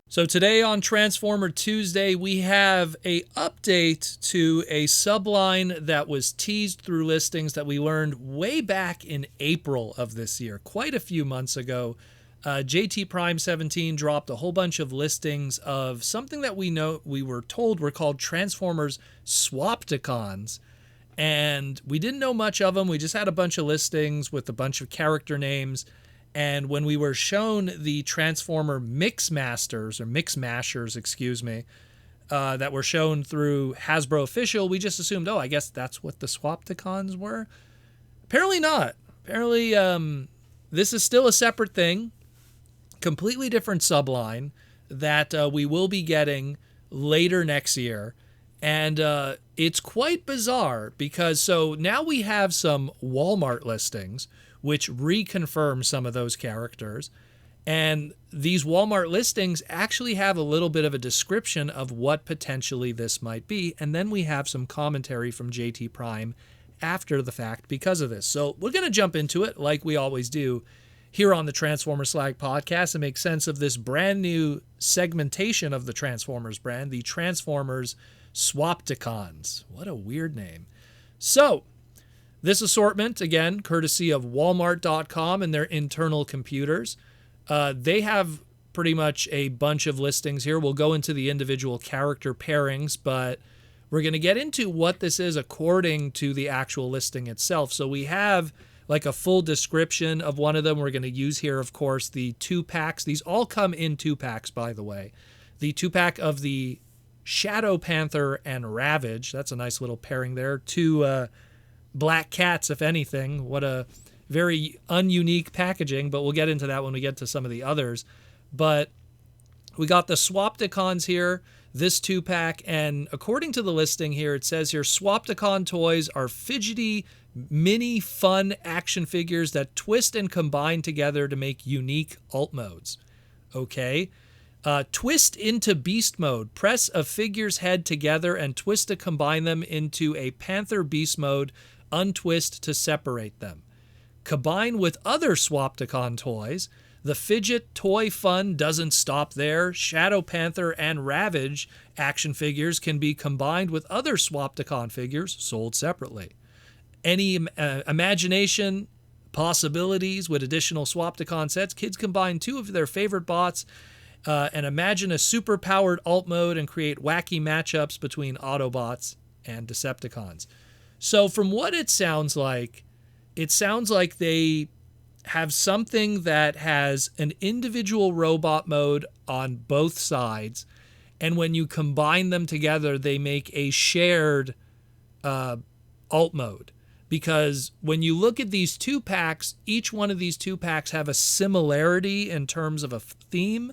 So today on Transformer Tuesday, we have a update to a subline that was teased through listings that we learned way back in April of this year, quite a few months ago. JT Prime 17 dropped a whole bunch of listings of something that we were told were called Transformers Swapticons. And we didn't know much of them. We just had a bunch of listings with a bunch of character names. And when we were shown the Transformer Mixmasters, or Mixmashers, that were shown through Hasbro Official, we just assumed, I guess that's what the Swapticons were. Apparently not. Apparently, this is still a separate thing, completely different subline that we will be getting later next year. And it's quite bizarre because now we have some Walmart listings which reconfirm some of those characters. And these Walmart listings actually have a little bit of a description of what potentially this might be. And then we have some commentary from JT Prime after the fact because of this. So we're going to jump into it like we always do here on the Transformers Slag podcast and make sense of this brand new segmentation of the Transformers brand, the Transformers Swapticons. What a weird name. So this assortment, again, courtesy of Walmart.com and their internal computers. They have pretty much a bunch of listings here. We'll go into the individual character pairings, but we're going to get into what this is according to the actual listing itself. So we have like a full description of one of them. We're going to use here, of course, the 2-packs. These all come in 2-packs, by the way. The 2-pack of the Shadow Panther and Ravage. That's a nice little pairing there. Two black cats, if anything. What a very ununique packaging, but we'll get into that when we get to some of the others. But we got the Swapticons here, this 2-pack, and according to the listing here, it says here, Swapticon toys are fidgety, mini, fun action figures that twist and combine together to make unique alt modes. Okay. Twist into beast mode. Press a figure's head together and twist to combine them into a Panther beast mode. Untwist to separate them. Combine with other Swapticon toys. The fidget toy fun doesn't stop there. Shadow Panther and Ravage action figures can be combined with other Swapticon figures sold separately. Any imagination possibilities with additional Swapticon sets. Kids combine 2 of their favorite bots and imagine a super-powered alt mode and create wacky matchups between Autobots and Decepticons. So from what it sounds like they have something that has an individual robot mode on both sides, and when you combine them together, they make a shared alt mode. Because when you look at these 2-packs, each one of these 2-packs have a similarity in terms of a theme,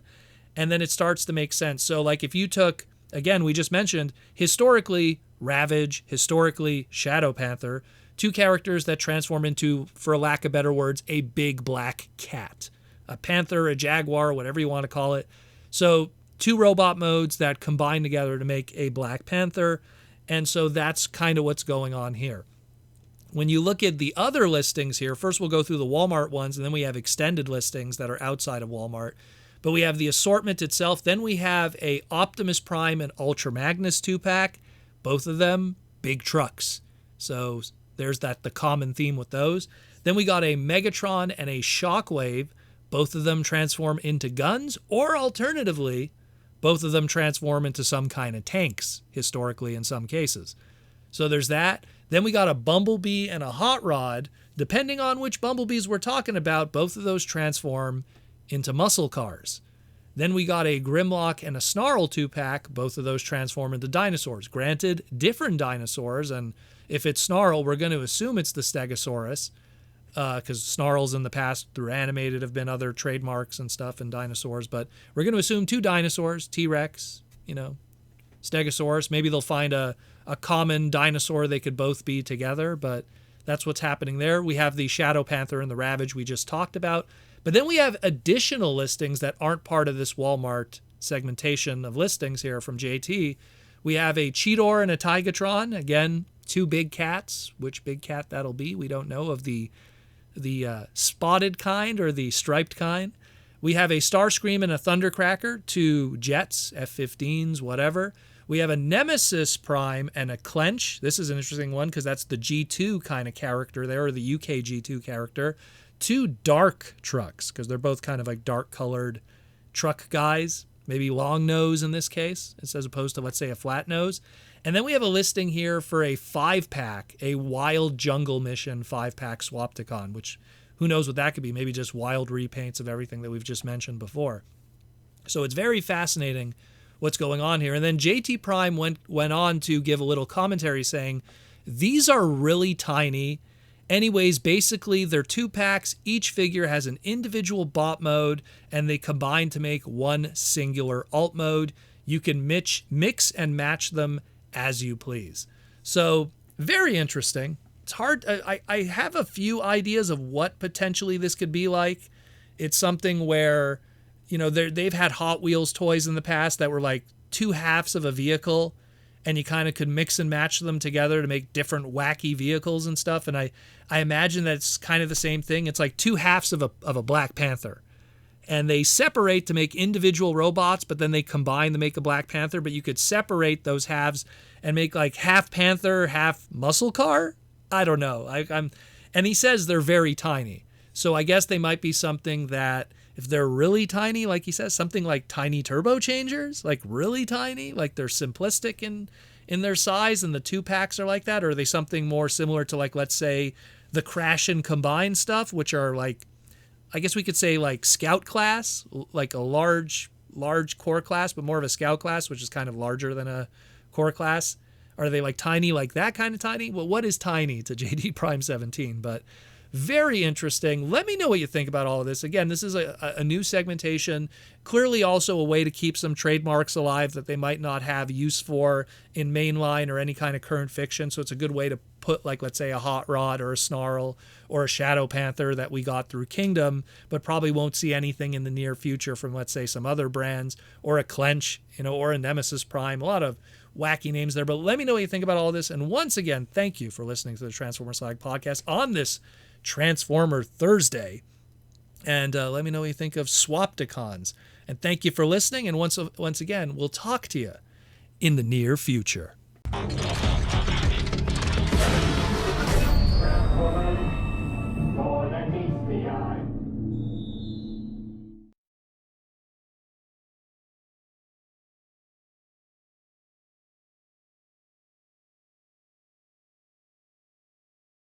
and then it starts to make sense. So like if you took, again, we just mentioned, historically, Ravage, historically, Shadow Panther, 2 characters that transform into, for lack of better words, a big black cat. A panther, a jaguar, whatever you want to call it. So 2 robot modes that combine together to make a Black Panther, and so that's kind of what's going on here. When you look at the other listings here, first we'll go through the Walmart ones, and then we have extended listings that are outside of Walmart. But we have the assortment itself. Then we have a Optimus Prime and Ultra Magnus 2-pack. Both of them, big trucks. So there's the common theme with those. Then we got a Megatron and a Shockwave. Both of them transform into guns, or alternatively, both of them transform into some kind of tanks, historically in some cases. So there's that. Then we got a Bumblebee and a Hot Rod. Depending on which Bumblebees we're talking about, both of those transform into muscle cars. Then we got a Grimlock and a Snarl 2-pack. Both of those transform into dinosaurs. Granted, different dinosaurs, and if it's Snarl, we're going to assume it's the Stegosaurus, because Snarls in the past, through animated, have been other trademarks and stuff and dinosaurs, but we're going to assume 2 dinosaurs, T-Rex, Stegosaurus. Maybe they'll find a common dinosaur they could both be together, but that's what's happening there. We have the Shadow Panther and the Ravage we just talked about. But then we have additional listings that aren't part of this Walmart segmentation of listings here from JT. We have a Cheetor and a Tigatron. Again, 2 big cats. Which big cat that'll be, we don't know, of the spotted kind or the striped kind. We have a Starscream and a Thundercracker, 2 jets, F-15s, whatever. We have a Nemesis Prime and a Clench. This is an interesting one because that's the G2 kind of character there, or the UK G2 character. 2 dark trucks because they're both kind of like dark colored truck guys, maybe long nose in this case, as opposed to, let's say, a flat nose. And then we have a listing here for a 5-pack, a Wild Jungle Mission 5-pack Swapticon, which who knows what that could be, maybe just wild repaints of everything that we've just mentioned before. So it's very fascinating what's going on here. And then JT Prime went on to give a little commentary saying, these are really tiny. Anyways, basically they're 2 packs. Each figure has an individual bot mode and they combine to make one singular alt mode. You can mix and match them as you please. So very interesting. It's hard. I have a few ideas of what potentially this could be like. It's something where, you know, they've had Hot Wheels toys in the past that were like 2 halves of a vehicle, and you kind of could mix and match them together to make different wacky vehicles and stuff. And I imagine that it's kind of the same thing. It's like 2 halves of a Black Panther, and they separate to make individual robots, but then they combine to make a Black Panther. But you could separate those halves and make like half Panther, half muscle car. I don't know. And he says they're very tiny. So I guess they might be something that, if they're really tiny, like he says, something like tiny turbo changers, like really tiny, like they're simplistic in their size and the 2 packs are like that? Or are they something more similar to, like, let's say the Crash and Combine stuff, which are like, I guess we could say like Scout class, like a large core class, but more of a Scout class, which is kind of larger than a core class. Are they like tiny, like that kind of tiny? Well, what is tiny to JD Prime 17? But very interesting. Let me know what you think about all of this. Again, this is a new segmentation. Clearly also a way to keep some trademarks alive that they might not have use for in mainline or any kind of current fiction. So it's a good way to put, like, let's say a Hot Rod or a Snarl or a Shadow Panther that we got through Kingdom, but probably won't see anything in the near future from, let's say, some other brands, or a Clench, you know, or a Nemesis Prime. A lot of wacky names there. But let me know what you think about all this. And once again, thank you for listening to the Transformers Slag podcast on this Transformer Thursday. And let me know what you think of Swapticons. And thank you for listening. And once again, we'll talk to you in the near future.